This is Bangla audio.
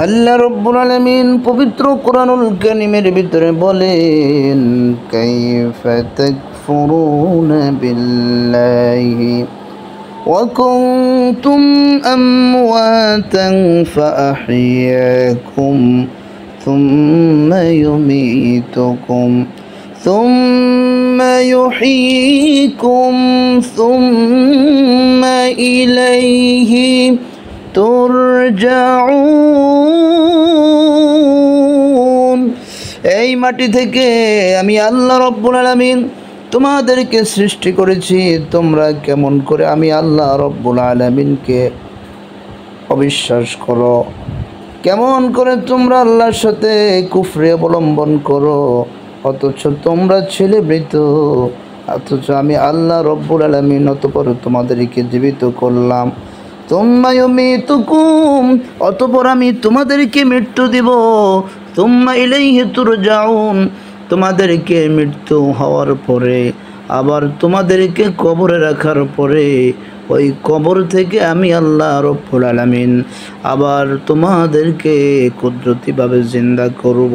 আল্লাহ রাব্বুল আলামিন পবিত্র কোরআনুল কারীমের ভিতরে বলেন, কাইফা তাকফুরুনা বিল্লাহি ওয়া কুনতুম আমওয়াতান ফাআহইয়াকুম সুম্মা ইউমীতুকুম সুম্মা ইউহয়ীকুম সুম্মা ইলাইহি তুরজাউন। এই মাটি থেকে আমি আল্লাহ রাব্বুল আলামিন তোমাদেরকে সৃষ্টি করেছি। তোমরা কেমন করে আমি আল্লাহ রাব্বুল আলামিনকে অবিশ্বাস করো, কেমন করে তোমরা আল্লাহর সাথে কুফরি অবলম্বন করো, অথচ তোমরা ছেলে মৃত, অথচ আমি আল্লাহ রাব্বুল আলামিন অতঃপর তোমাদেরকে জীবিত করলাম। তুম্মা ইউমীতুকুম, অতঃপর আমি তোমাদেরকে মৃত্যু দিব। তুম্মা ইলাইহি তুরজাউন, তোমাদেরকে মৃত্যু হওয়ার পরে আবার তোমাদেরকে কবরে রাখার পরে ওই কবর থেকে আমি আল্লাহ রাব্বুল আলামিন আবার তোমাদেরকে কুদরতিভাবে জিন্দা করব।